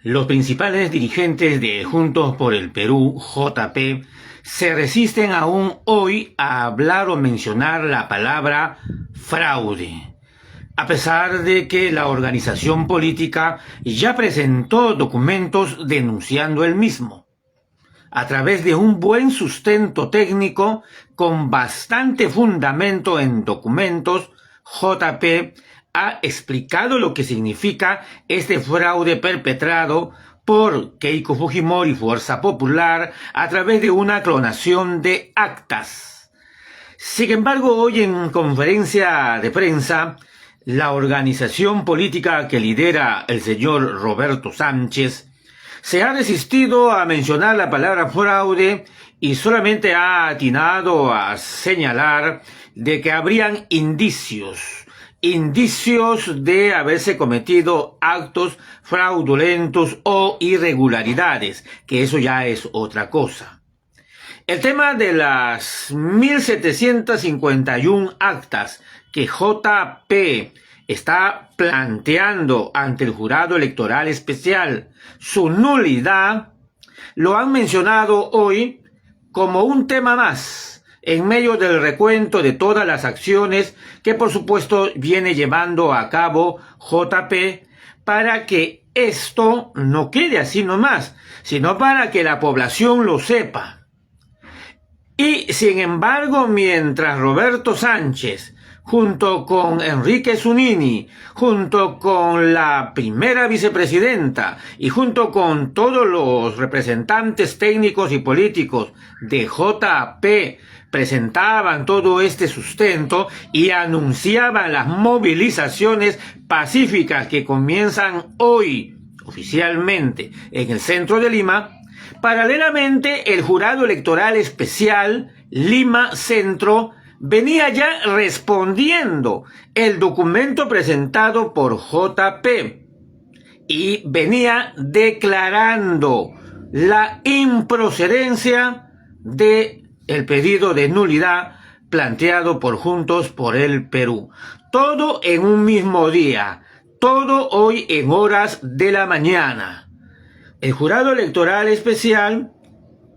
Los principales dirigentes de Juntos por el Perú, JP, se resisten aún hoy a hablar o mencionar la palabra fraude, a pesar de que la organización política ya presentó documentos denunciando el mismo. A través de un buen sustento técnico con bastante fundamento en documentos, JP ha explicado lo que significa este fraude perpetrado por Keiko Fujimori y Fuerza Popular a través de una clonación de actas. Sin embargo, hoy en conferencia de prensa, la organización política que lidera el señor Roberto Sánchez se ha resistido a mencionar la palabra fraude y solamente ha atinado a señalar de que habrían indicios de haberse cometido actos fraudulentos o irregularidades, que eso ya es otra cosa. El tema de las 1751 actas que JP está planteando ante el Jurado Electoral Especial, su nulidad, lo han mencionado hoy como un tema más en medio del recuento de todas las acciones que por supuesto viene llevando a cabo JP para que esto no quede así nomás, sino para que la población lo sepa. Y sin embargo, mientras Roberto Sánchez, junto con Enrique Zunini, junto con la primera vicepresidenta y junto con todos los representantes técnicos y políticos de JP, presentaban todo este sustento y anunciaban las movilizaciones pacíficas que comienzan hoy oficialmente en el centro de Lima. Paralelamente, el Jurado Electoral Especial Lima Centro venía ya respondiendo el documento presentado por JP y venía declarando la improcedencia del pedido de nulidad planteado por Juntos por el Perú. Todo en un mismo día, todo hoy en horas de la mañana. El Jurado Electoral Especial,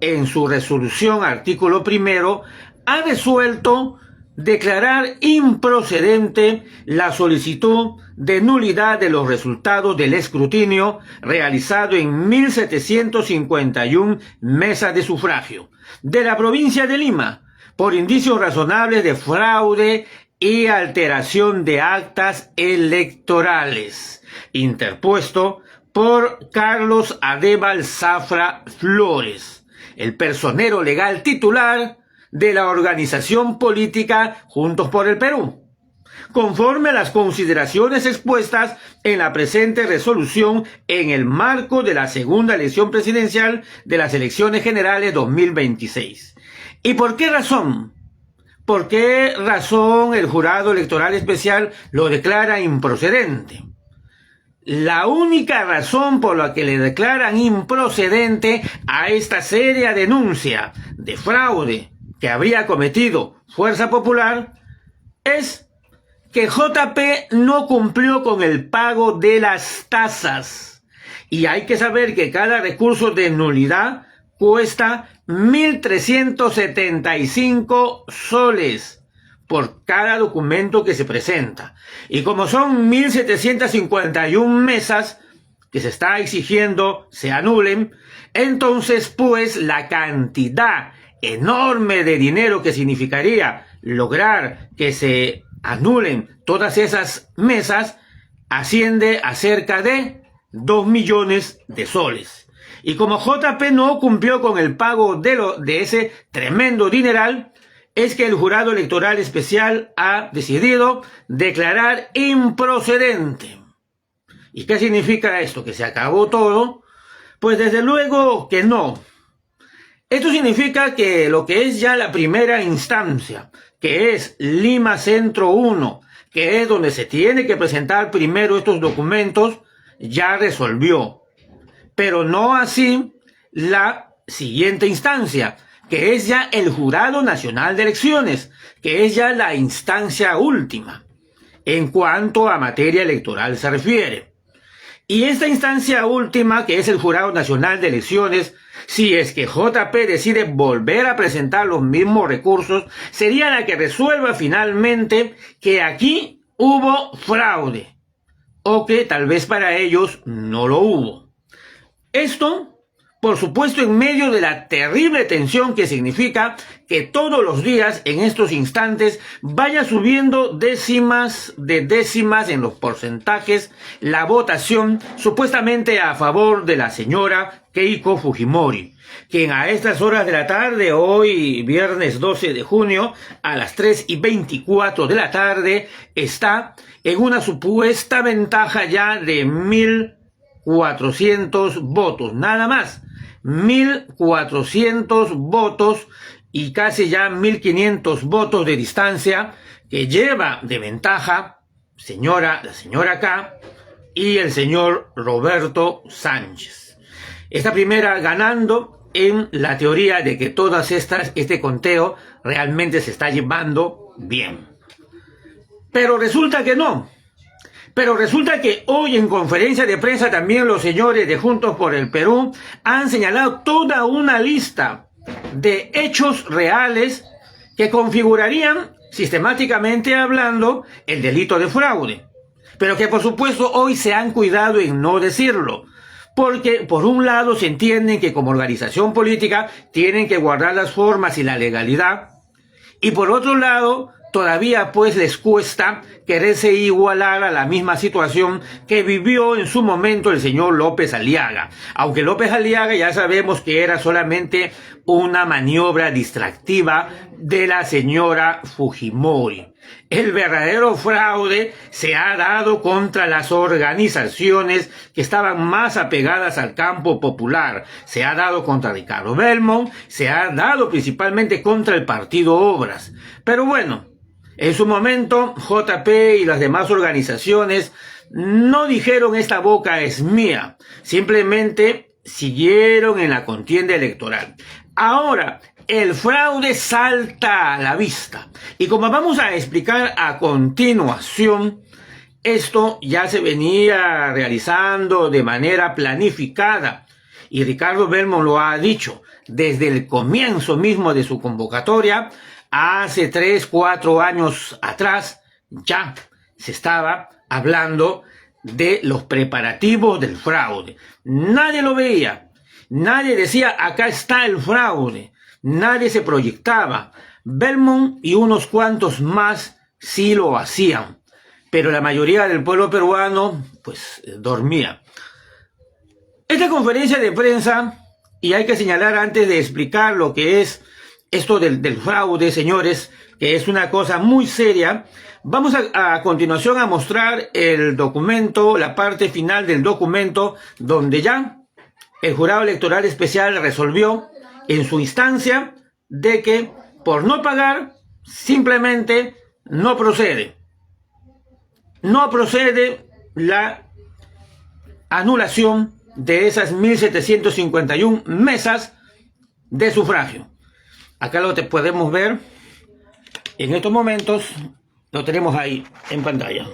en su resolución artículo 1, ha resuelto declarar improcedente la solicitud de nulidad de los resultados del escrutinio realizado en 1751 mesas de sufragio de la provincia de Lima por indicios razonables de fraude y alteración de actas electorales, interpuesto por Carlos Adébal Zafra Flores, el personero legal titular de la organización política Juntos por el Perú, conforme a las consideraciones expuestas en la presente resolución en el marco de la segunda elección presidencial de las elecciones generales 2026. ¿Y por qué razón? ¿Por qué razón el Jurado Electoral Especial lo declara improcedente? La única razón por la que le declaran improcedente a esta seria denuncia de fraude que habría cometido Fuerza Popular es que JP no cumplió con el pago de las tasas. Y hay que saber que cada recurso de nulidad cuesta 1.375 soles por cada documento que se presenta. Y como son 1.751 mesas que se está exigiendo se anulen, entonces pues la cantidad enorme de dinero que significaría lograr que se anulen todas esas mesas asciende a cerca de 2 millones de soles. Y como JP no cumplió con el pago de ese tremendo dineral, es que el Jurado Electoral Especial ha decidido declarar improcedente. ¿Y qué significa esto? ¿Que se acabó todo? Pues desde luego que no. Esto significa que lo que es ya la primera instancia, que es Lima Centro 1, que es donde se tiene que presentar primero estos documentos, ya resolvió. Pero no así la siguiente instancia, que es ya el Jurado Nacional de Elecciones, que es ya la instancia última en cuanto a materia electoral se refiere. Y esta instancia última, que es el Jurado Nacional de Elecciones, si es que JP decide volver a presentar los mismos recursos, sería la que resuelva finalmente que aquí hubo fraude, o que tal vez para ellos no lo hubo. Esto, por supuesto, en medio de la terrible tensión que significa que todos los días, en estos instantes, vaya subiendo décimas de décimas en los porcentajes la votación supuestamente a favor de la señora Keiko Fujimori, quien a estas horas de la tarde, hoy viernes 12 de junio, a las 3:24 de la tarde, está en una supuesta ventaja ya de 1.400 votos, nada más. 1.400 votos y casi ya 1.500 votos de distancia que lleva de ventaja la señora K y el señor Roberto Sánchez. Esta primera ganando en la teoría de que este conteo realmente se está llevando bien. Pero resulta que no. Pero resulta que hoy en conferencia de prensa también los señores de Juntos por el Perú han señalado toda una lista de hechos reales que configurarían, sistemáticamente hablando, el delito de fraude. Pero que por supuesto hoy se han cuidado en no decirlo. Porque por un lado se entienden que como organización política tienen que guardar las formas y la legalidad. Y por otro lado, todavía pues les cuesta quererse igualar a la misma situación que vivió en su momento el señor López Aliaga. Aunque López Aliaga ya sabemos que era solamente una maniobra distractiva de la señora Fujimori. El verdadero fraude se ha dado contra las organizaciones que estaban más apegadas al campo popular. Se ha dado contra Ricardo Belmont, se ha dado principalmente contra el Partido Obras. Pero bueno, en su momento, JP y las demás organizaciones no dijeron esta boca es mía, simplemente siguieron en la contienda electoral. Ahora, el fraude salta a la vista y como vamos a explicar a continuación, esto ya se venía realizando de manera planificada y Ricardo Belmont lo ha dicho desde el comienzo mismo de su convocatoria. Hace 3, 4 años atrás ya se estaba hablando de los preparativos del fraude. Nadie lo veía, nadie decía acá está el fraude, nadie se proyectaba. Belmont y unos cuantos más sí lo hacían, pero la mayoría del pueblo peruano pues dormía. Esta conferencia de prensa, y hay que señalar antes de explicar lo que es esto del fraude, señores, que es una cosa muy seria. Vamos a continuación a mostrar el documento, la parte final del documento, donde ya el Jurado Electoral Especial resolvió en su instancia de que por no pagar, simplemente no procede. No procede la anulación de esas 1.751 mesas de sufragio. Acá lo podemos ver en estos momentos, lo tenemos ahí en pantalla.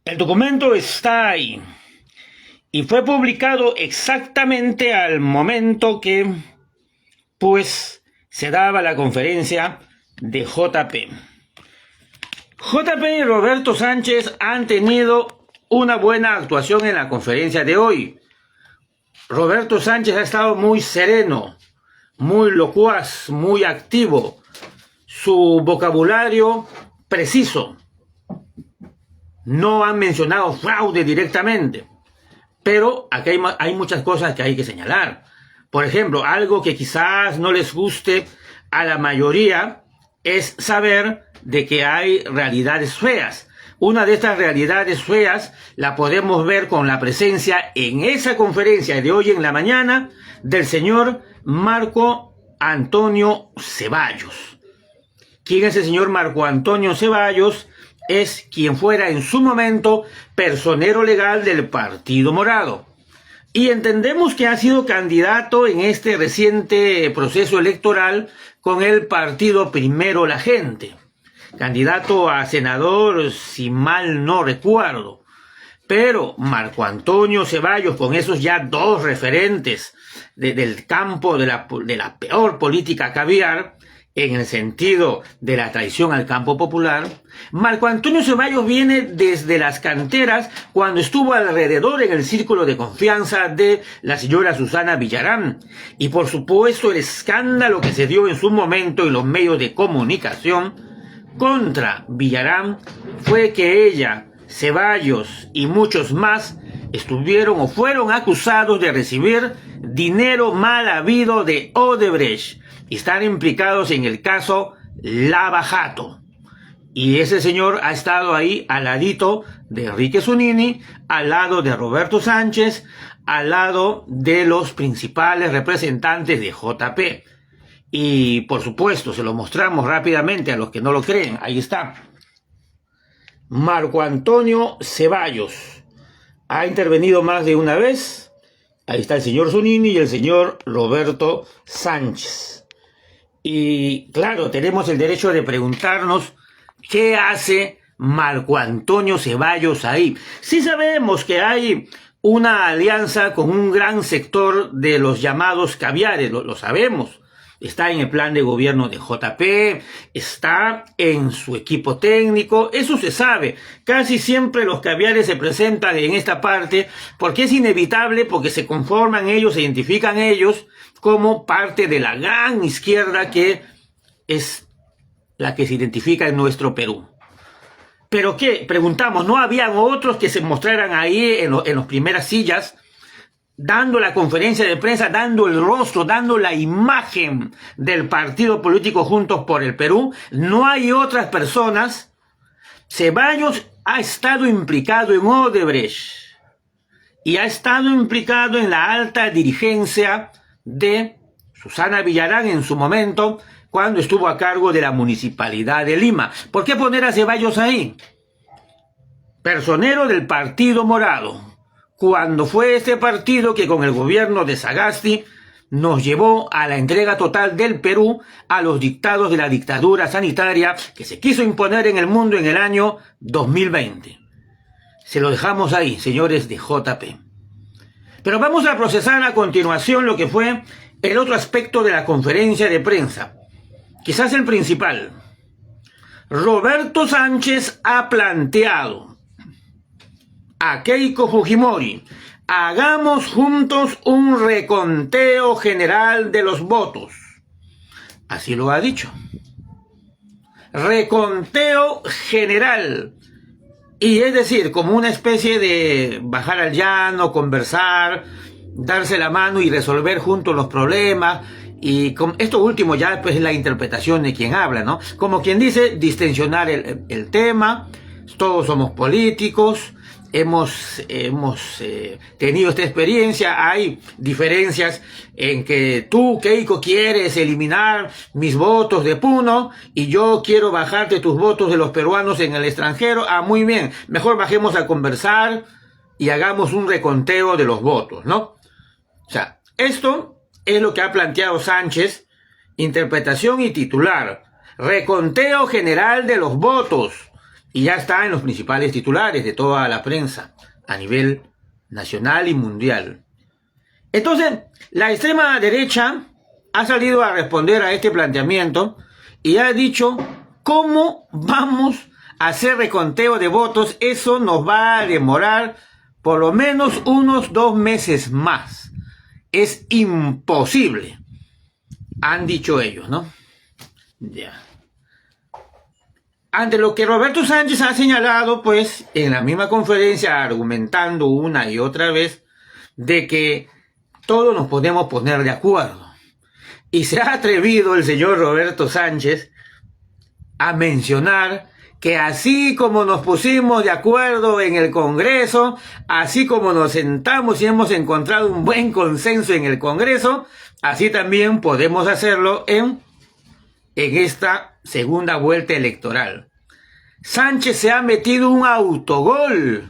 El documento está ahí y fue publicado exactamente al momento que pues se daba la conferencia de JP. JP y Roberto Sánchez han tenido una buena actuación en la conferencia de hoy. Roberto Sánchez ha estado muy sereno, muy locuaz, muy activo. Su vocabulario preciso. No han mencionado fraude directamente. Pero aquí hay muchas cosas que hay que señalar. Por ejemplo, algo que quizás no les guste a la mayoría es saber de que hay realidades feas. Una de estas realidades feas la podemos ver con la presencia en esa conferencia de hoy en la mañana del señor Marco Antonio Ceballos. ¿Quién es el señor Marco Antonio Ceballos? Es quien fuera en su momento personero legal del Partido Morado. Y entendemos que ha sido candidato en este reciente proceso electoral con el partido Primero la Gente. Candidato a senador, si mal no recuerdo. Pero Marco Antonio Ceballos, con esos ya dos referentes del campo de la peor política caviar, en el sentido de la traición al campo popular, Marco Antonio Ceballos viene desde las canteras cuando estuvo alrededor en el círculo de confianza de la señora Susana Villarán. Y por supuesto el escándalo que se dio en su momento en los medios de comunicación contra Villarán fue que ella, Ceballos y muchos más estuvieron o fueron acusados de recibir dinero mal habido de Odebrecht y están implicados en el caso Lava Jato. Y ese señor ha estado ahí al ladito de Enrique Zunini, al lado de Roberto Sánchez, al lado de los principales representantes de JP. Y por supuesto, se lo mostramos rápidamente a los que no lo creen. Ahí está. Marco Antonio Ceballos ha intervenido más de una vez. Ahí está el señor Zunini y el señor Roberto Sánchez. Y claro, tenemos el derecho de preguntarnos qué hace Marco Antonio Ceballos ahí. Sí sabemos que hay una alianza con un gran sector de los llamados caviares, lo sabemos. Está en el plan de gobierno de JP, está en su equipo técnico, eso se sabe. Casi siempre los caviares se presentan en esta parte porque es inevitable, porque se conforman ellos, se identifican ellos como parte de la gran izquierda que es la que se identifica en nuestro Perú. ¿Pero qué? Preguntamos, ¿no habían otros que se mostraran ahí en las primeras sillas, dando la conferencia de prensa, dando el rostro, dando la imagen del partido político Juntos por el Perú? No hay otras personas. Ceballos ha estado implicado en Odebrecht y ha estado implicado en la alta dirigencia de Susana Villarán en su momento, cuando estuvo a cargo de la Municipalidad de Lima. ¿Por qué poner a Ceballos ahí? Personero del Partido Morado, cuando fue este partido que con el gobierno de Sagasti nos llevó a la entrega total del Perú a los dictados de la dictadura sanitaria que se quiso imponer en el mundo en el año 2020. Se lo dejamos ahí, señores de JP. Pero vamos a procesar a continuación lo que fue el otro aspecto de la conferencia de prensa, quizás el principal. Roberto Sánchez ha planteado a Keiko Fujimori: hagamos juntos un reconteo general de los votos. Así lo ha dicho. Reconteo general. Y es decir, como una especie de bajar al llano, conversar, darse la mano y resolver juntos los problemas. Y con esto último ya pues es la interpretación de quien habla, ¿no? Como quien dice, distensionar el tema. Todos somos políticos, hemos tenido esta experiencia. Hay diferencias en que tú, Keiko, quieres eliminar mis votos de Puno y yo quiero bajarte tus votos de los peruanos en el extranjero. Ah, muy bien, mejor bajemos a conversar y hagamos un reconteo de los votos, ¿no? O sea, esto es lo que ha planteado Sánchez, interpretación y titular. Reconteo general de los votos. Y ya está en los principales titulares de toda la prensa a nivel nacional y mundial. Entonces, la extrema derecha ha salido a responder a este planteamiento y ha dicho: ¿cómo vamos a hacer reconteo de votos? Eso nos va a demorar por lo menos unos 2 meses más. Es imposible. Han dicho ellos, ¿no? Ya. Ante lo que Roberto Sánchez ha señalado, pues, en la misma conferencia, argumentando una y otra vez, de que todos nos podemos poner de acuerdo. Y se ha atrevido el señor Roberto Sánchez a mencionar que así como nos pusimos de acuerdo en el Congreso, así como nos sentamos y hemos encontrado un buen consenso en el Congreso, así también podemos hacerlo en esta segunda vuelta electoral. Sánchez se ha metido un autogol.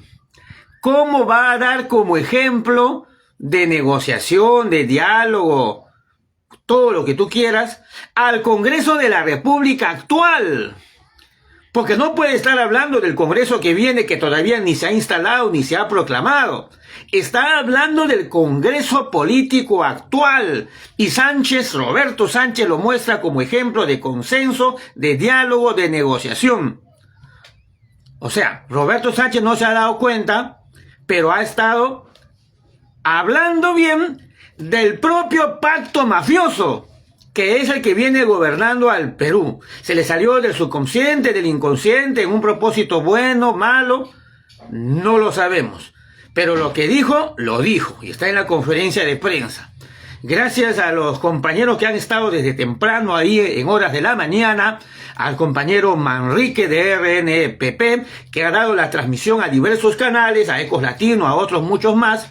¿Cómo va a dar como ejemplo de negociación, de diálogo, todo lo que tú quieras, al Congreso de la República actual? Porque no puede estar hablando del Congreso que viene, que todavía ni se ha instalado ni se ha proclamado. Está hablando del Congreso político actual. Y Roberto Sánchez lo muestra como ejemplo de consenso, de diálogo, de negociación. O sea, Roberto Sánchez no se ha dado cuenta, pero ha estado hablando bien del propio pacto mafioso, que es el que viene gobernando al Perú. Se le salió del subconsciente, del inconsciente, en un propósito bueno, malo, no lo sabemos. Pero lo que dijo, lo dijo, y está en la conferencia de prensa. Gracias a los compañeros que han estado desde temprano ahí en horas de la mañana, al compañero Manrique de RNPP, que ha dado la transmisión a diversos canales, a Ecos Latino, a otros muchos más,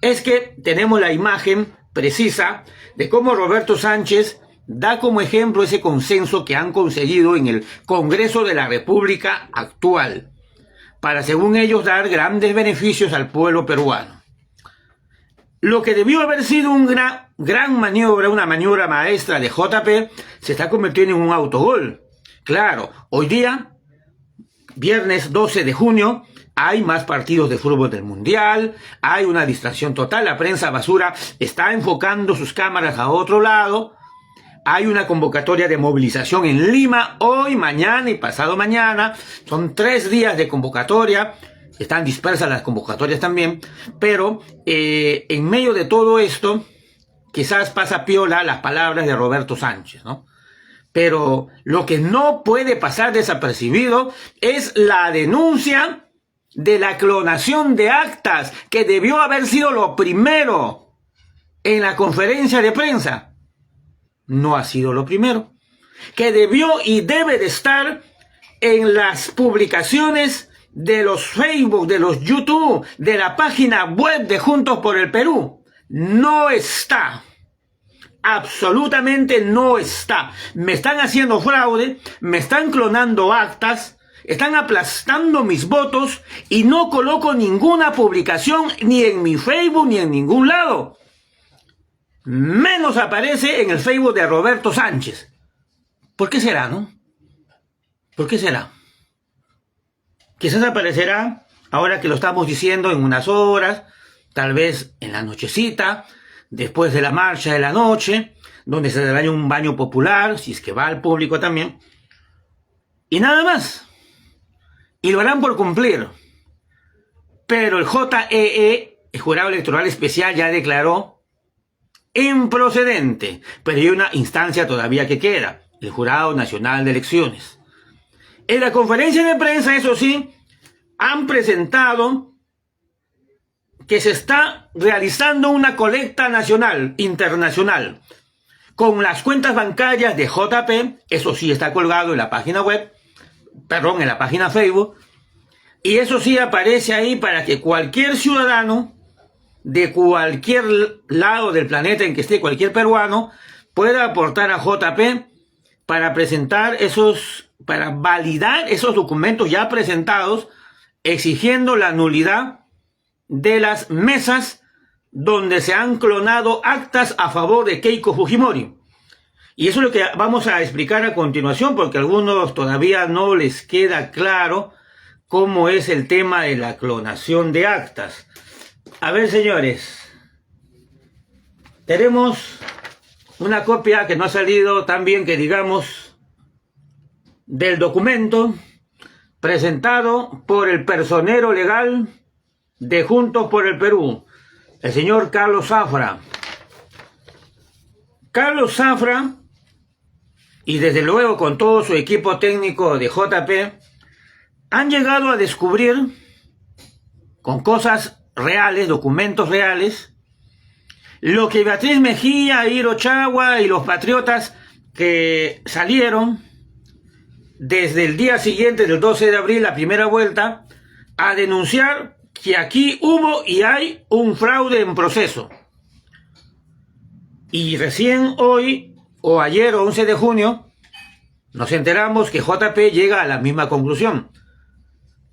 es que tenemos la imagen precisa de cómo Roberto Sánchez da como ejemplo ese consenso que han conseguido en el Congreso de la República actual, para, según ellos, dar grandes beneficios al pueblo peruano. Lo que debió haber sido una gran maniobra, una maniobra maestra de JP, se está convirtiendo en un autogol. Claro, hoy día, viernes 12 de junio, hay más partidos de fútbol del Mundial, hay una distracción total, la prensa basura está enfocando sus cámaras a otro lado, hay una convocatoria de movilización en Lima, hoy, mañana y pasado mañana, son 3 días de convocatoria, están dispersas las convocatorias también, pero en medio de todo esto, quizás pasa piola las palabras de Roberto Sánchez, ¿no? Pero lo que no puede pasar desapercibido es la denuncia de la clonación de actas, que debió haber sido lo primero en la conferencia de prensa. No ha sido lo primero. Que debió y debe de estar en las publicaciones de los Facebook, de los YouTube, de la página web de Juntos por el Perú. No está. Absolutamente no está. Me están haciendo fraude, me están clonando actas, están aplastando mis votos y no coloco ninguna publicación ni en mi Facebook ni en ningún lado. Menos aparece en el Facebook de Roberto Sánchez. ¿Por qué será, no? ¿Por qué será? Quizás aparecerá, ahora que lo estamos diciendo, en unas horas, tal vez en la nochecita, después de la marcha de la noche, donde se dará un baño popular, si es que va al público también, y nada más. Y lo harán por cumplir. Pero el JEE, el Jurado Electoral Especial, ya declaró improcedente, pero hay una instancia todavía que queda, el Jurado Nacional de Elecciones. En la conferencia de prensa, eso sí, han presentado que se está realizando una colecta nacional, internacional, con las cuentas bancarias de JP, eso sí está colgado en la página web, perdón, en la página Facebook, y eso sí aparece ahí para que cualquier ciudadano de cualquier lado del planeta en que esté, cualquier peruano, pueda aportar a JP para presentar para validar esos documentos ya presentados, exigiendo la nulidad de las mesas donde se han clonado actas a favor de Keiko Fujimori. Y eso es lo que vamos a explicar a continuación, porque a algunos todavía no les queda claro cómo es el tema de la clonación de actas. A ver, señores, tenemos una copia que no ha salido tan bien que digamos del documento presentado por el personero legal de Juntos por el Perú, el señor Carlos Zafra. Carlos Zafra, y desde luego con todo su equipo técnico de JP, han llegado a descubrir, con cosas reales, documentos reales, lo que Beatriz Mejía, Hiro Chagua y los patriotas que salieron desde el día siguiente del 12 de abril, la primera vuelta, a denunciar que aquí hubo y hay un fraude en proceso. Y recién hoy, o ayer, 11 de junio, nos enteramos que JP llega a la misma conclusión,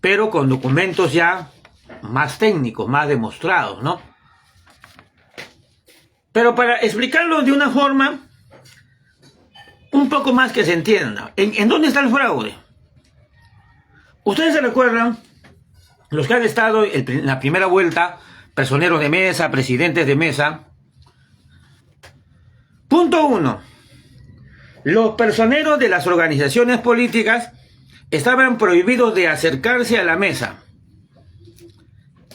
pero con documentos ya más técnicos, más demostrados, ¿no? Pero para explicarlo de una forma un poco más que se entienda, ¿en dónde está el fraude? Ustedes se recuerdan, los que han estado en la primera vuelta, personeros de mesa, presidentes de mesa. Punto 1. Los personeros de las organizaciones políticas estaban prohibidos de acercarse a la mesa.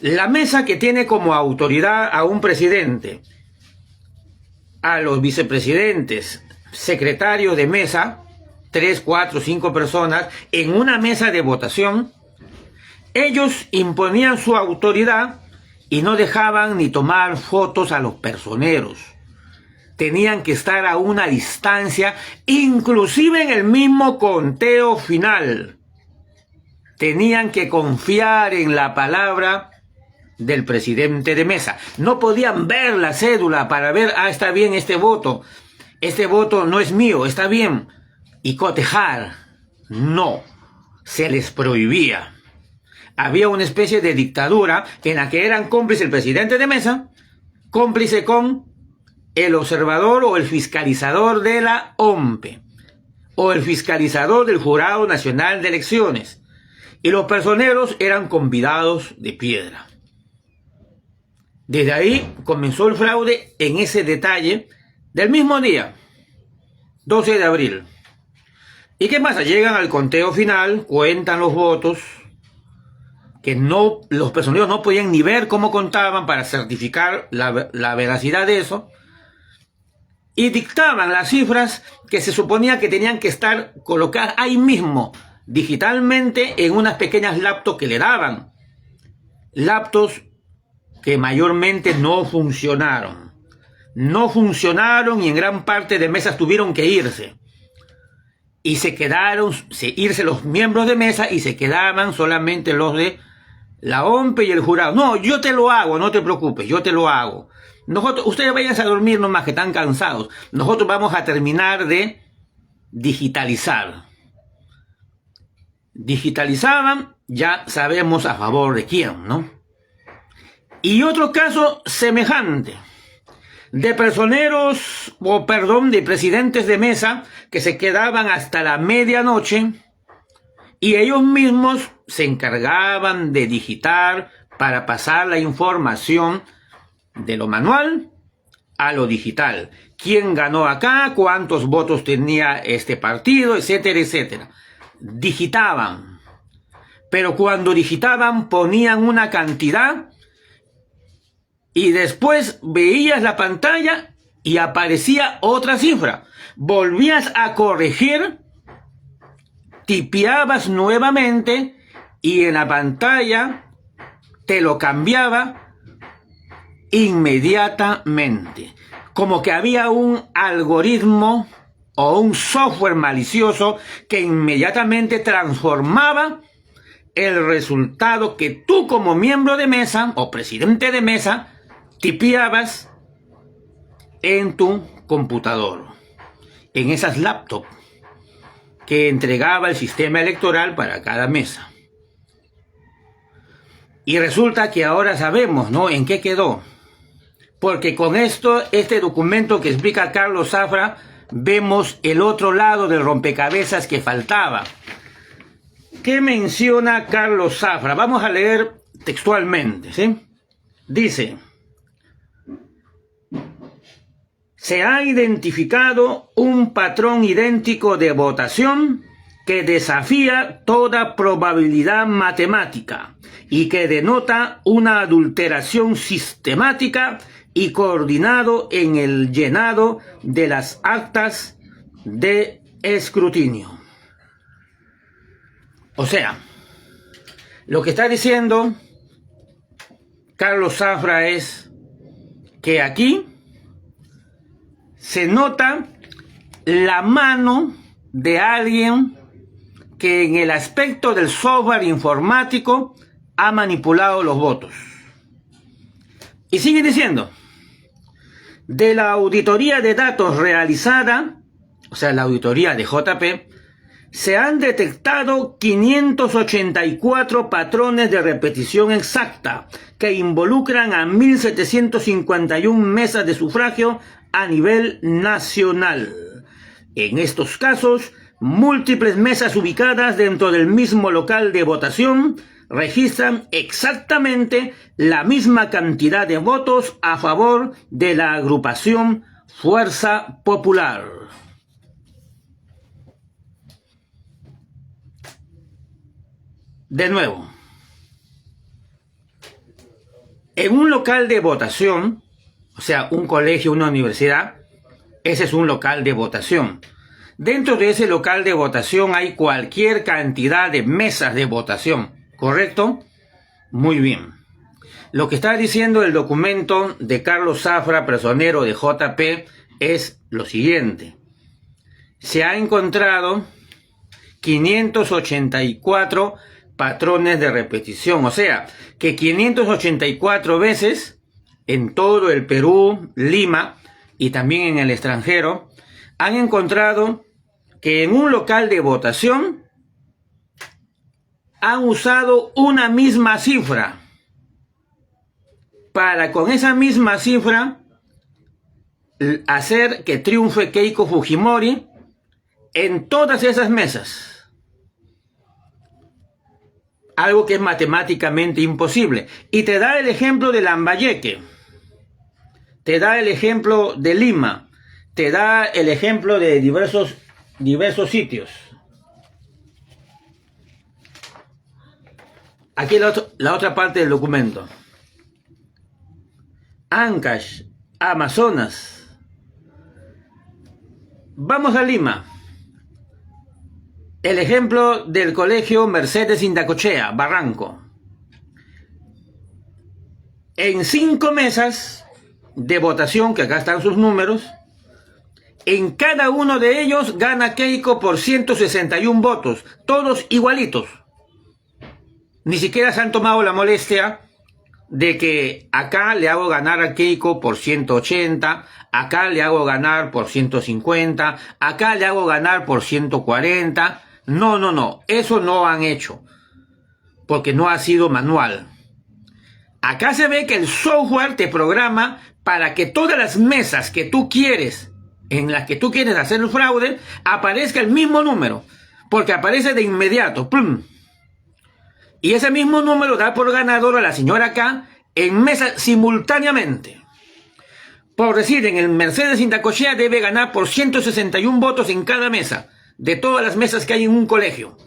La mesa, que tiene como autoridad a un presidente, a los vicepresidentes, secretarios de mesa, 3, 4, 5 personas, en una mesa de votación, ellos imponían su autoridad y no dejaban ni tomar fotos a los personeros. Tenían que estar a una distancia, inclusive en el mismo conteo final. Tenían que confiar en la palabra del presidente de mesa. No podían ver la cédula para ver, está bien este voto no es mío, está bien, y cotejar. No, se les prohibía. Había una especie de dictadura en la que eran cómplices el presidente de mesa, cómplice con el observador o el fiscalizador de la OMPE, o el fiscalizador del Jurado Nacional de Elecciones, y los personeros eran convidados de piedra. Desde ahí comenzó el fraude en ese detalle del mismo día, 12 de abril. ¿Y qué pasa? Llegan al conteo final, cuentan los votos, que los personeros no podían ni ver cómo contaban para certificar la veracidad de eso, y dictaban las cifras que se suponía que tenían que estar colocadas ahí mismo, digitalmente, en unas pequeñas laptops que le daban. Laptops que mayormente no funcionaron. No funcionaron y en gran parte de mesas tuvieron que irse. Y irse los miembros de mesa y se quedaban solamente los de la OMPE y el jurado. No, yo te lo hago, no te preocupes, yo te lo hago. Ustedes vayan a dormir nomás, que están cansados. Nosotros vamos a terminar de digitalizar. Digitalizaban, ya sabemos a favor de quién, ¿no? Y otro caso semejante, de de presidentes de mesa que se quedaban hasta la medianoche y ellos mismos se encargaban de digitar para pasar la información de lo manual a lo digital. ¿Quién ganó acá? ¿Cuántos votos tenía este partido? Etcétera, etcétera. Digitaban. Pero cuando digitaban ponían una cantidad y después veías la pantalla y aparecía otra cifra. Volvías a corregir, tipeabas nuevamente y en la pantalla te lo cambiaba inmediatamente. Como que había un algoritmo o un software malicioso que inmediatamente transformaba el resultado que tú, como miembro de mesa o presidente de mesa, tipeabas en tu computador, en esas laptops que entregaba el sistema electoral para cada mesa. Y resulta que ahora sabemos, ¿no?, en qué quedó. Porque con este documento que explica Carlos Zafra, vemos el otro lado del rompecabezas que faltaba. ¿Qué menciona Carlos Zafra? Vamos a leer textualmente, ¿sí? Dice: se ha identificado un patrón idéntico de votación que desafía toda probabilidad matemática y que denota una adulteración sistemática y coordinado en el llenado de las actas de escrutinio. O sea, lo que está diciendo Carlos Zafra es que aquí se nota la mano de alguien que en el aspecto del software informático ha manipulado los votos. Y sigue diciendo: de la auditoría de datos realizada, o sea, la auditoría de JP, se han detectado 584 patrones de repetición exacta que involucran a 1.751 mesas de sufragio a nivel nacional. En estos casos, múltiples mesas ubicadas dentro del mismo local de votación registran exactamente la misma cantidad de votos a favor de la agrupación Fuerza Popular. De nuevo, en un local de votación, o sea, un colegio, una universidad, ese es un local de votación. Dentro de ese local de votación hay cualquier cantidad de mesas de votación, ¿correcto? Muy bien. Lo que está diciendo el documento de Carlos Zafra, personero de JP, es lo siguiente. Se ha encontrado 584 patrones de repetición, o sea, que 584 veces en todo el Perú, Lima y también en el extranjero, han encontrado que en un local de votación han usado una misma cifra para con esa misma cifra hacer que triunfe Keiko Fujimori en todas esas mesas. Algo que es matemáticamente imposible. Y te da el ejemplo de Lambayeque, te da el ejemplo de Lima, te da el ejemplo de diversos sitios. Aquí la otra parte del documento. Ancash, Amazonas. Vamos a Lima. El ejemplo del colegio Mercedes Indacochea, Barranco. En 5 mesas de votación, que acá están sus números, en cada uno de ellos gana Keiko por 161 votos, todos igualitos. Ni siquiera se han tomado la molestia de que acá le hago ganar a Keiko por 180, acá le hago ganar por 150, acá le hago ganar por 140. No, eso no han hecho, porque no ha sido manual. Acá se ve que el software te programa para que todas las mesas que tú quieres, en las que tú quieres hacer el fraude, aparezca el mismo número, porque aparece de inmediato, ¡plum! Y ese mismo número da por ganador a la señora K en mesas simultáneamente. Por decir, en el Mercedes Indacochea debe ganar por 161 votos en cada mesa, de todas las mesas que hay en un colegio.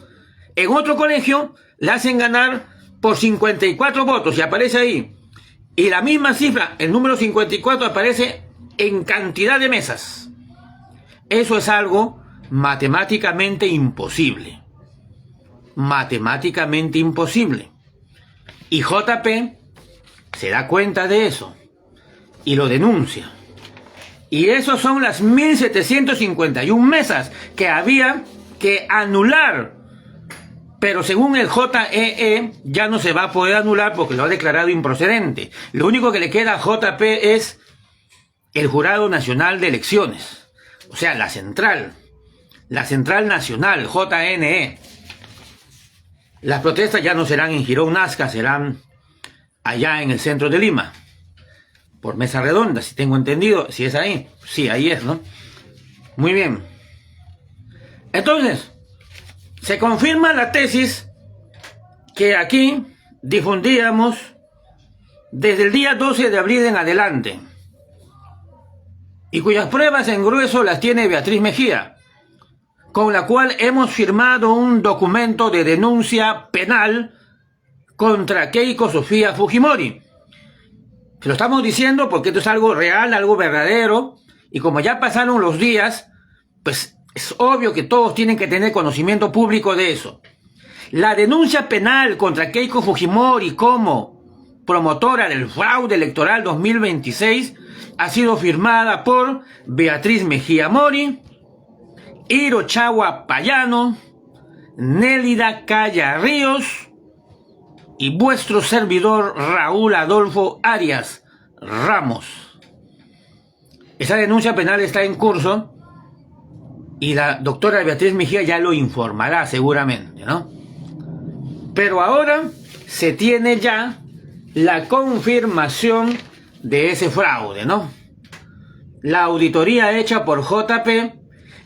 En otro colegio le hacen ganar por 54 votos y aparece ahí. Y la misma cifra, el número 54, aparece en cantidad de mesas. Eso es algo matemáticamente imposible. Matemáticamente imposible. Y JP se da cuenta de eso y lo denuncia. Y esas son las 1751 mesas que había que anular. Pero según el JEE ya no se va a poder anular porque lo ha declarado improcedente. Lo único que le queda a JP es el Jurado Nacional de Elecciones. O sea, la Central Nacional, JNE. Las protestas ya no serán en Girón Nazca, serán allá en el centro de Lima. Por mesa redonda, si tengo entendido, si es ahí. Sí, ahí es, ¿no? Muy bien. Entonces, se confirma la tesis que aquí difundíamos desde el día 12 de abril en adelante, y cuyas pruebas en grueso las tiene Beatriz Mejía, con la cual hemos firmado un documento de denuncia penal contra Keiko Sofía Fujimori. Lo estamos diciendo porque esto es algo real, algo verdadero, y como ya pasaron los días, pues es obvio que todos tienen que tener conocimiento público de eso. La denuncia penal contra Keiko Fujimori como promotora del fraude electoral 2026 ha sido firmada por Beatriz Mejía Mori, Iro Chagua Payano, Nélida Calla Ríos y vuestro servidor Raúl Adolfo Arias Ramos. Esa denuncia penal está en curso y la doctora Beatriz Mejía ya lo informará seguramente, ¿no? Pero ahora se tiene ya la confirmación de ese fraude, ¿no? La auditoría hecha por JP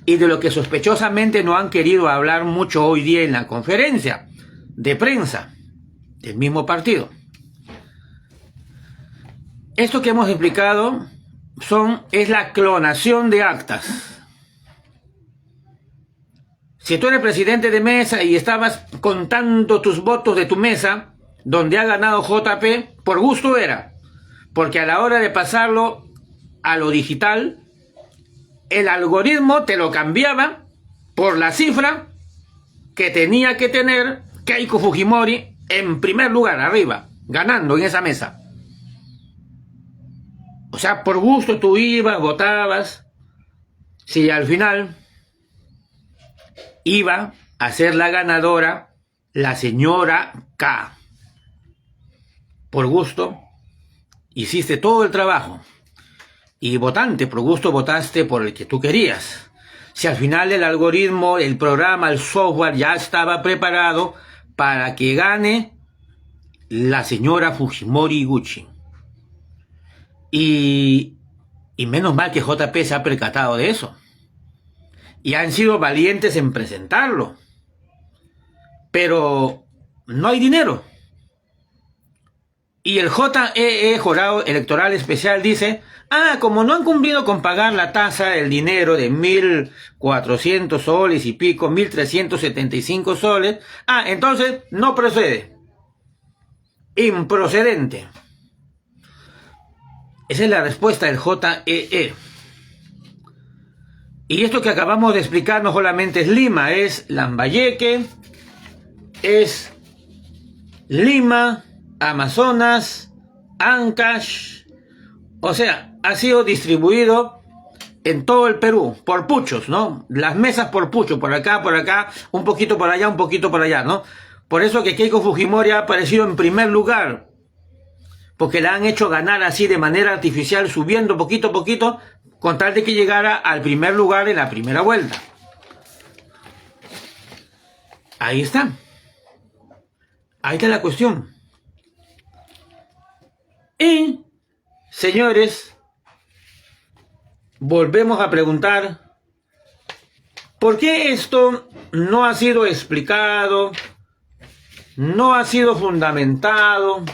y de lo que sospechosamente no han querido hablar mucho hoy día en la conferencia de prensa del mismo partido. Esto que hemos explicado es la clonación de actas. Si tú eres presidente de mesa y estabas contando tus votos de tu mesa, donde ha ganado JP, por gusto era, porque a la hora de pasarlo a lo digital, el algoritmo te lo cambiaba por la cifra que tenía que tener Keiko Fujimori en primer lugar, arriba, ganando en esa mesa. O sea, por gusto tú ibas, votabas, si al final iba a ser la ganadora la señora K. Por gusto, hiciste todo el trabajo. Y votante, por gusto votaste por el que tú querías. Si al final el algoritmo, el programa, el software ya estaba preparado para que gane la señora Fujimori Gucci. Y menos mal que JP se ha percatado de eso. Y han sido valientes en presentarlo. Pero no hay dinero. Y el JEE, Jurado Electoral Especial, dice, como no han cumplido con pagar la tasa, el dinero de 1.400 soles y pico, 1.375 soles, entonces no procede. Improcedente. Esa es la respuesta del JEE. Y esto que acabamos de explicar no solamente es Lima, es Lambayeque, es Lima, Amazonas, Ancash, o sea, ha sido distribuido en todo el Perú, por puchos, ¿no? Las mesas por pucho, por acá, un poquito por allá, ¿no? Por eso que Keiko Fujimori ha aparecido en primer lugar, porque la han hecho ganar así de manera artificial, subiendo poquito a poquito, con tal de que llegara al primer lugar en la primera vuelta. Ahí está. Ahí está la cuestión. Y, señores, volvemos a preguntar, ¿por qué esto no ha sido explicado, no ha sido fundamentado,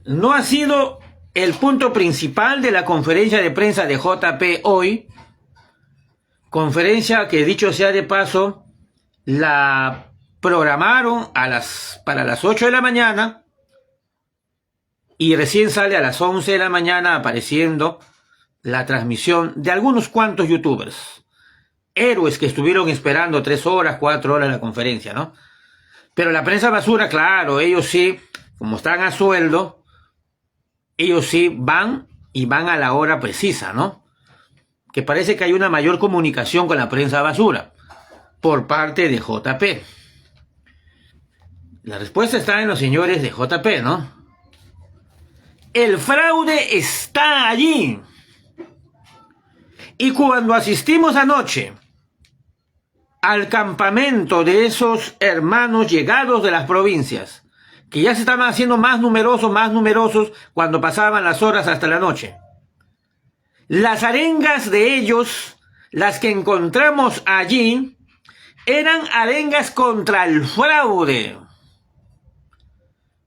no ha sido el punto principal de la conferencia de prensa de JP hoy? Conferencia que, dicho sea de paso, la programaron para las 8 de la mañana y recién sale a las 11 de la mañana apareciendo la transmisión de algunos cuantos youtubers, héroes que estuvieron esperando 3 horas, 4 horas la conferencia, ¿no? Pero la prensa basura, claro, ellos sí, como están a sueldo, ellos sí van a la hora precisa, ¿no? Que parece que hay una mayor comunicación con la prensa basura por parte de JP. La respuesta está en los señores de JP, ¿no? El fraude está allí. Y cuando asistimos anoche al campamento de esos hermanos llegados de las provincias, que ya se estaban haciendo más numerosos cuando pasaban las horas hasta la noche, las arengas de ellos, las que encontramos allí, eran arengas contra el fraude.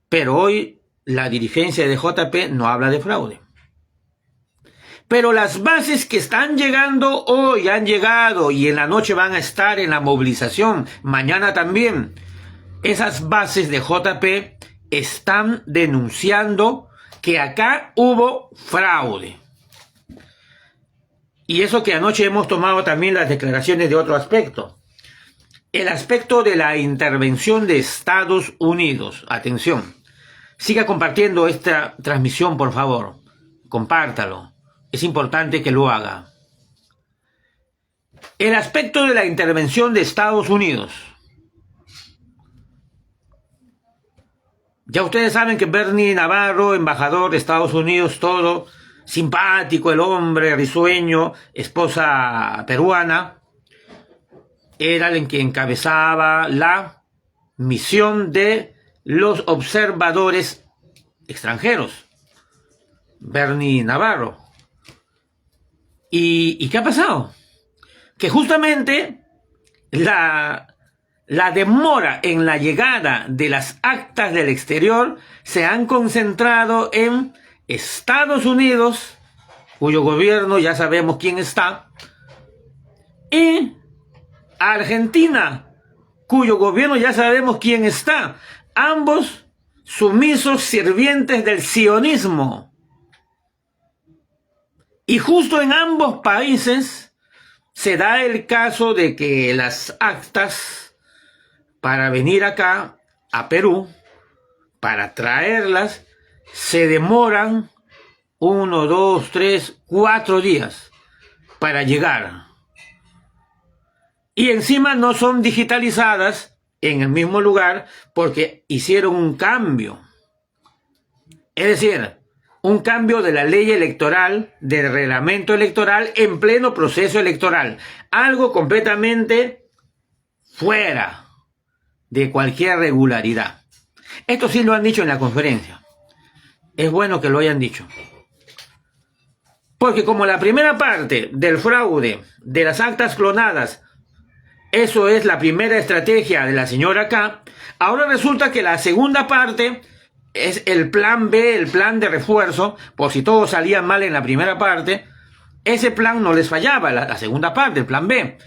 Pero hoy la dirigencia de JP no habla de fraude. Pero las bases que están llegando hoy, han llegado y en la noche van a estar en la movilización, mañana también. Esas bases de JP están denunciando que acá hubo fraude. Y eso que anoche hemos tomado también las declaraciones de otro aspecto. El aspecto de la intervención de Estados Unidos. Atención. Siga compartiendo esta transmisión, por favor. Compártalo. Es importante que lo haga. El aspecto de la intervención de Estados Unidos. Ya ustedes saben que Bernie Navarro, embajador de Estados Unidos, todo simpático, el hombre, risueño, esposa peruana, era el que encabezaba la misión de los observadores extranjeros, Bernie Navarro. ¿Y qué ha pasado? que justamente la demora en la llegada de las actas del exterior se han concentrado en Estados Unidos, cuyo gobierno ya sabemos quién está, y Argentina, cuyo gobierno ya sabemos quién está, ambos sumisos sirvientes del sionismo. Y justo en ambos países se da el caso de que las actas para venir acá a Perú, para traerlas, se demoran 1, 2, 3, 4 días para llegar. Y encima no son digitalizadas en el mismo lugar porque hicieron un cambio. Es decir, un cambio de la ley electoral, del reglamento electoral en pleno proceso electoral. Algo completamente fuera de cualquier regularidad. Esto sí lo han dicho en la conferencia. Es bueno que lo hayan dicho. Porque como la primera parte del fraude de las actas clonadas, eso es la primera estrategia de la señora K, ahora resulta que la segunda parte es el plan B, el plan de refuerzo, por si todo salía mal en la primera parte. Ese plan no les fallaba, la segunda parte, el plan B.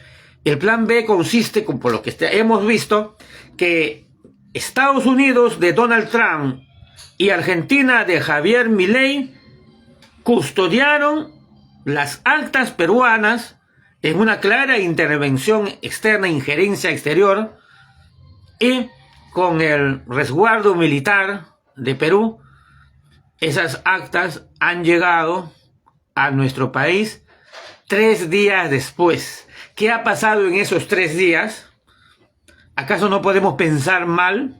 El plan B consiste, por lo que hemos visto, que Estados Unidos de Donald Trump y Argentina de Javier Milei custodiaron las actas peruanas en una clara intervención externa, injerencia exterior, y con el resguardo militar de Perú, esas actas han llegado a nuestro país 3 días después. ¿Qué ha pasado en esos 3 días? ¿Acaso no podemos pensar mal?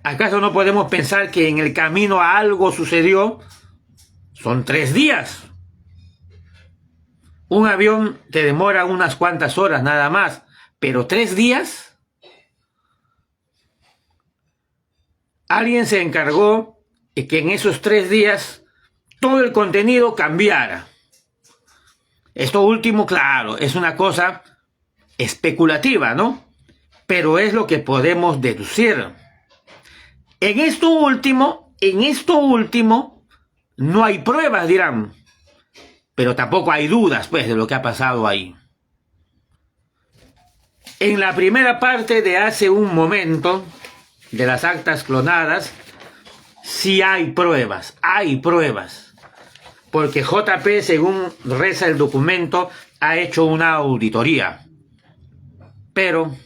¿Acaso no podemos pensar que en el camino a algo sucedió? Son 3 días. Un avión te demora unas cuantas horas nada más, pero 3 días. Alguien se encargó de que en esos 3 días todo el contenido cambiara. Esto último, claro, es una cosa especulativa, ¿no? Pero es lo que podemos deducir. En esto último, no hay pruebas, dirán, pero tampoco hay dudas, pues, de lo que ha pasado ahí. En la primera parte de hace un momento, de las actas clonadas, sí hay pruebas, porque JP, según reza el documento, ha hecho una auditoría, pero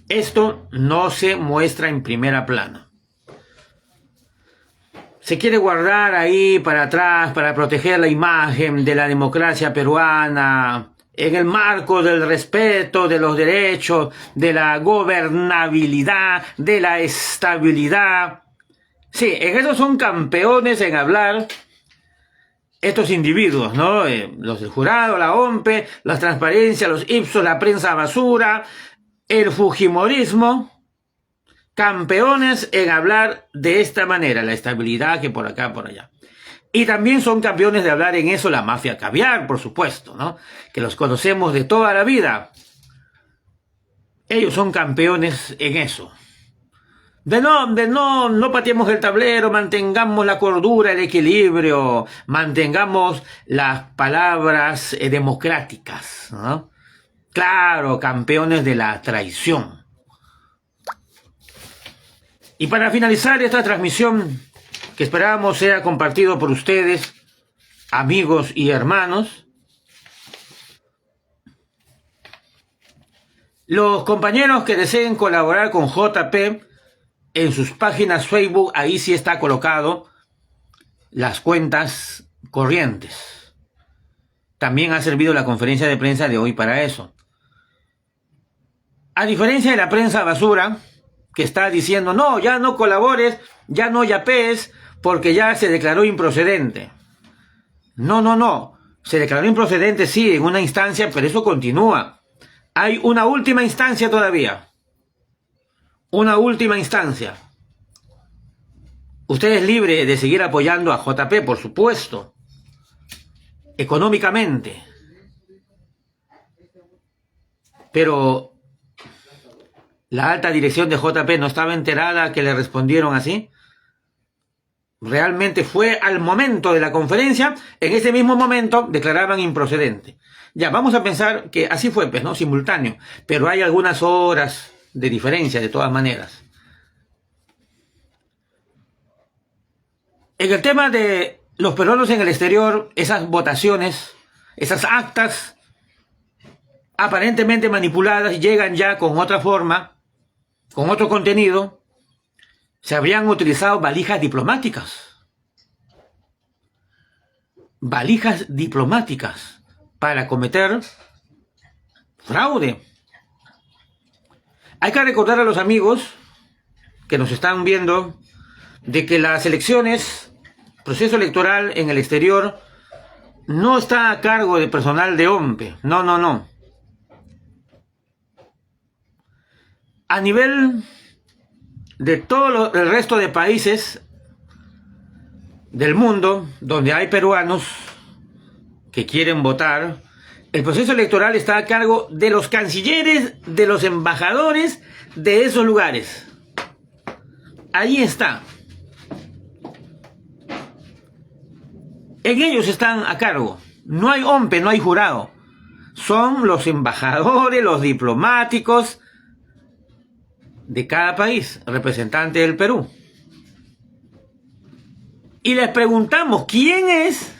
esto no se muestra en primera plana. Se quiere guardar ahí para atrás para proteger la imagen de la democracia peruana en el marco del respeto de los derechos, de la gobernabilidad, de la estabilidad. Sí, en eso son campeones en hablar estos individuos, ¿no? Los del jurado, la OMPE, las transparencias, los Ipsos, la prensa basura, el fujimorismo. Campeones en hablar de esta manera, la estabilidad que por acá, por allá. Y también son campeones de hablar en eso la mafia caviar, por supuesto, ¿no? Que los conocemos de toda la vida. Ellos son campeones en eso. No pateemos el tablero, mantengamos la cordura, el equilibrio, mantengamos las palabras democráticas, ¿no? Claro, campeones de la traición. Y para finalizar esta transmisión, que esperamos sea compartido por ustedes, amigos y hermanos, los compañeros que deseen colaborar con JP, en sus páginas Facebook, ahí sí está colocado las cuentas corrientes. También ha servido la conferencia de prensa de hoy para eso. A diferencia de la prensa basura, que está diciendo, no, ya no colabores, ya no yapees, porque ya se declaró improcedente. No. Se declaró improcedente, sí, en una instancia, pero eso continúa. Hay una última instancia todavía. Una última instancia. Usted es libre de seguir apoyando a JP, por supuesto. económicamente. Pero la alta dirección de JP no estaba enterada que le respondieron así. Realmente fue al momento de la conferencia, en ese mismo momento declaraban improcedente. Ya, vamos a pensar que así fue, pues, ¿no? Simultáneo. Pero hay algunas horas de diferencia, de todas maneras. En el tema de los peruanos en el exterior, esas votaciones, esas actas aparentemente manipuladas llegan ya con otra forma, con otro contenido. Se habrían utilizado valijas diplomáticas. Valijas diplomáticas para cometer fraude. Hay que recordar a los amigos que nos están viendo de que las elecciones, proceso electoral en el exterior, no está a cargo de personal de OMPE. No, no, no. A nivel de todo el resto de países del mundo donde hay peruanos que quieren votar, el proceso electoral está a cargo de los cancilleres, de los embajadores de esos lugares. Ahí está. En ellos están a cargo. No hay OMPE, no hay jurado. Son los embajadores, los diplomáticos de cada país, representante del Perú. Y les preguntamos, ¿quién es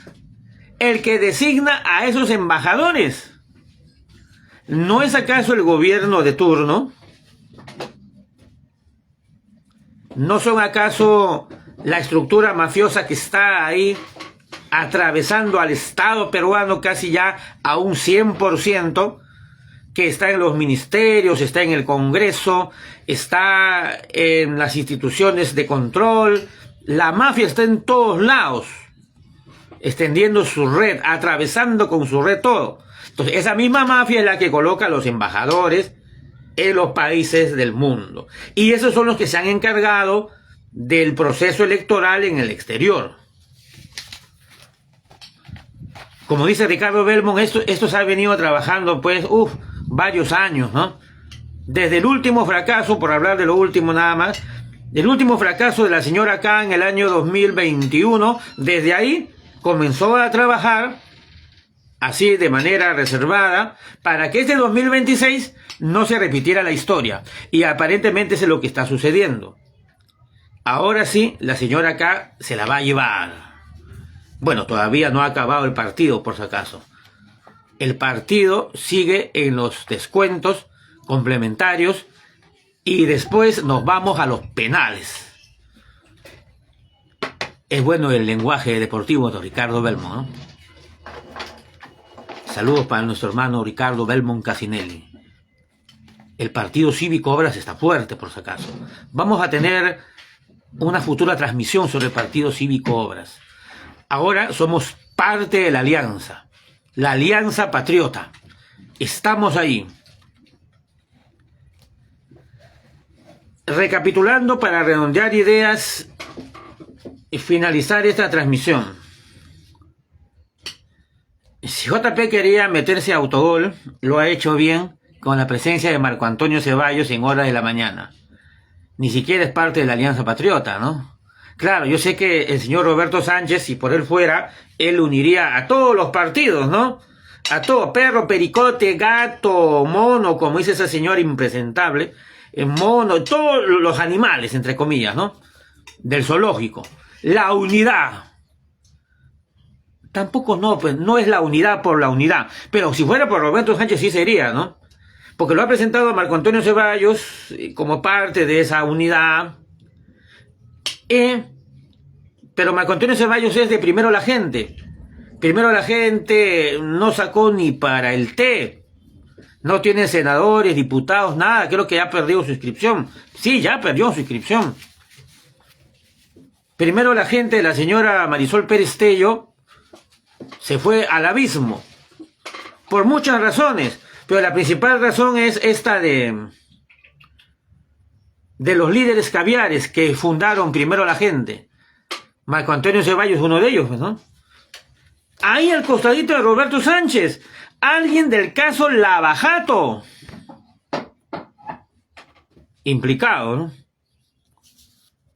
el que designa a esos embajadores? ¿No es acaso el gobierno de turno? ¿No son acaso la estructura mafiosa que está ahí atravesando al Estado peruano casi ya a un 100%, que está en los ministerios, está en el Congreso, está en las instituciones de control? La mafia está en todos lados, extendiendo su red, atravesando con su red todo. Entonces, esa misma mafia es la que coloca a los embajadores en los países del mundo. Y esos son los que se han encargado del proceso electoral en el exterior. Como dice Ricardo Belmont, esto se ha venido trabajando, pues, varios años, ¿no? Desde el último fracaso, por hablar de lo último nada más, del último fracaso de la señora K en el año 2021, desde ahí comenzó a trabajar así de manera reservada para que este 2026 no se repitiera la historia. Y aparentemente eso es lo que está sucediendo. Ahora sí, la señora K se la va a llevar. Bueno, todavía no ha acabado el partido, por si acaso. El partido sigue en los descuentos complementarios y después nos vamos a los penales. Es bueno el lenguaje deportivo de Ricardo Belmont, ¿no? Saludos para nuestro hermano Ricardo Belmont Casinelli. El partido Cívico Obras está fuerte, por si acaso. Vamos a tener una futura transmisión sobre el partido Cívico Obras. Ahora somos parte de la Alianza Patriota. Estamos ahí. Recapitulando para redondear ideas y finalizar esta transmisión. Si JP quería meterse a autogol, lo ha hecho bien con la presencia de Marco Antonio Ceballos en horas de la mañana. Ni siquiera es parte de la Alianza Patriota, ¿no? Claro, yo sé que el señor Roberto Sánchez, si por él fuera, él uniría a todos los partidos, ¿no? A todo, perro, pericote, gato, mono, como dice ese señor impresentable, mono, todos los animales, entre comillas, ¿no? Del zoológico. La unidad. Tampoco no, pues no es la unidad por la unidad. Pero si fuera por Roberto Sánchez sí sería, ¿no? Porque lo ha presentado Marco Antonio Ceballos como parte de esa unidad. Pero Marco Antonio Ceballos es de Primero la Gente. Primero la Gente no sacó ni para el té. No tiene senadores, diputados, nada. Creo que ya perdió su inscripción. Sí, ya perdió su inscripción. Primero la Gente, la señora Marisol Pérez Tello, se fue al abismo. Por muchas razones. Pero la principal razón es esta de los líderes caviares que fundaron Primero la Gente. Marco Antonio Ceballos es uno de ellos, ¿no? Ahí al costadito de Roberto Sánchez, alguien del caso Lava Jato. Implicado, ¿no?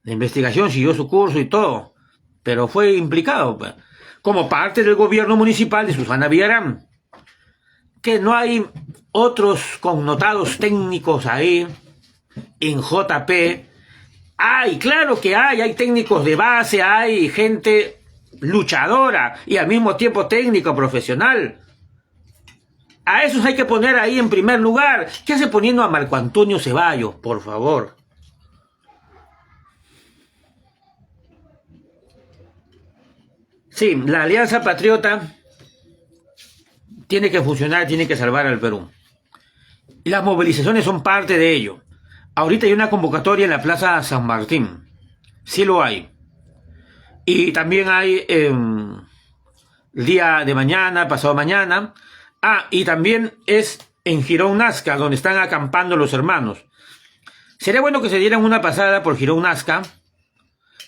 La investigación siguió su curso y todo, pero fue implicado, pues, como parte del gobierno municipal de Susana Villarán. Que no hay otros connotados técnicos ahí en JP. Hay, claro que hay técnicos de base, hay gente luchadora y al mismo tiempo técnico profesional. A esos hay que poner ahí en primer lugar. ¿Qué hace poniendo a Marco Antonio Ceballos, por favor? Sí, la Alianza Patriota tiene que funcionar, tiene que salvar al Perú. Y las movilizaciones son parte de ello. Ahorita hay una convocatoria en la Plaza San Martín. Sí lo hay. Y también hay el día de mañana, pasado mañana. Y también es en Girón Nazca, donde están acampando los hermanos. Sería bueno que se dieran una pasada por Girón Nazca.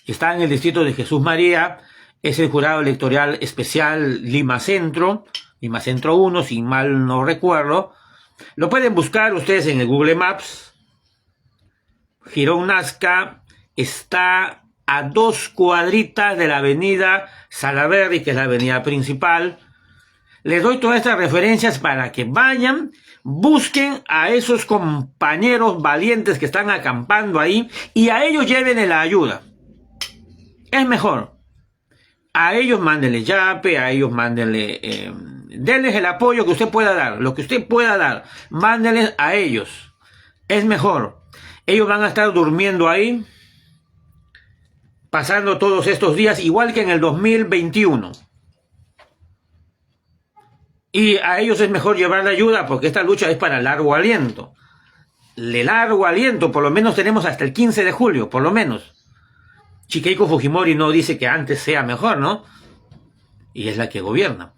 Está en el distrito de Jesús María. Es el jurado electoral especial Lima Centro 1, si mal no recuerdo. Lo pueden buscar ustedes en el Google Maps. Girón Nazca está a 2 cuadritas de la avenida Salaberry, que es la avenida principal. Les doy todas estas referencias para que vayan, busquen a esos compañeros valientes que están acampando ahí y a ellos llévenle la ayuda. Es mejor. A ellos mándenle yape, a ellos mándenle, denles el apoyo que usted pueda dar, lo que usted pueda dar, mándenles a ellos. Es mejor. Ellos van a estar durmiendo ahí, pasando todos estos días, igual que en el 2021. Y a ellos es mejor llevar la ayuda, porque esta lucha es para largo aliento. De largo aliento, por lo menos tenemos hasta el 15 de julio, por lo menos. Keiko Fujimori no dice que antes sea mejor, ¿no? Y es la que gobierna.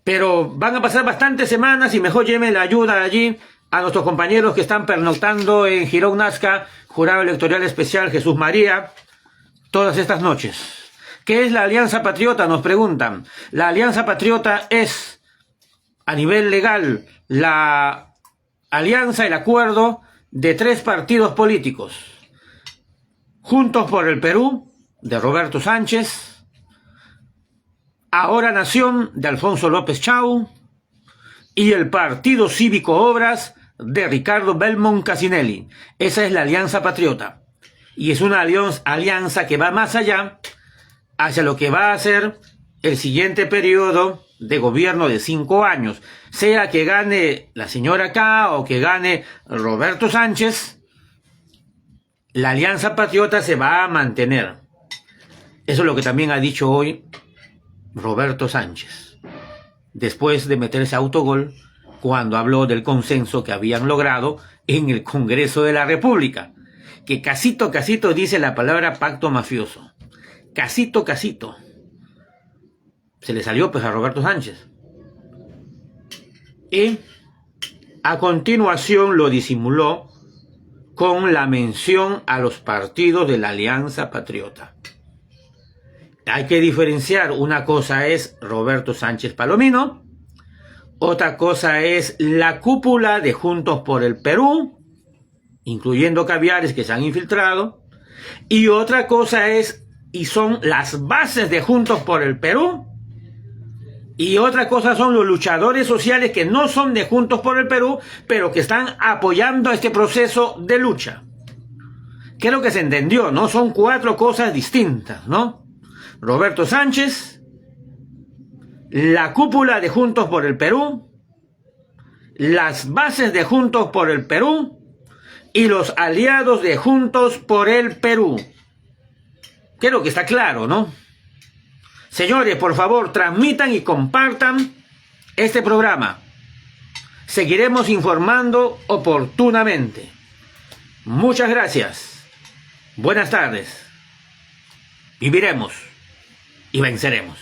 Pero van a pasar bastantes semanas y mejor lleven la ayuda allí a nuestros compañeros que están pernoctando en Girón Nazca, Jurado Electoral Especial Jesús María, todas estas noches. ¿Qué es la Alianza Patriota? Nos preguntan. La Alianza Patriota es, a nivel legal, la alianza, el acuerdo de 3 partidos políticos. Juntos por el Perú, de Roberto Sánchez. Ahora Nación, de Alfonso López Chau. Y el Partido Cívico Obras, de Ricardo Belmont Casinelli. Esa es la Alianza Patriota. Y es una alianza que va más allá, hacia lo que va a ser el siguiente periodo de gobierno de 5 años. Sea que gane la señora K o que gane Roberto Sánchez, la Alianza Patriota se va a mantener. Eso es lo que también ha dicho hoy Roberto Sánchez, después de meterse autogol cuando habló del consenso que habían logrado en el Congreso de la República, que casito dice la palabra pacto mafioso. Casito. Se le salió pues a Roberto Sánchez. Y a continuación lo disimuló con la mención a los partidos de la Alianza Patriota. Hay que diferenciar, una cosa es Roberto Sánchez Palomino, otra cosa es la cúpula de Juntos por el Perú, incluyendo caviares que se han infiltrado, y otra cosa es, y son las bases de Juntos por el Perú, y otra cosa son los luchadores sociales que no son de Juntos por el Perú, pero que están apoyando este proceso de lucha. ¿Qué es lo que se entendió? ¿No? Son 4 cosas distintas, ¿no? Roberto Sánchez, la cúpula de Juntos por el Perú, las bases de Juntos por el Perú y los aliados de Juntos por el Perú. Creo que está claro, ¿no? Señores, por favor, transmitan y compartan este programa. Seguiremos informando oportunamente. Muchas gracias. Buenas tardes. Viviremos y venceremos.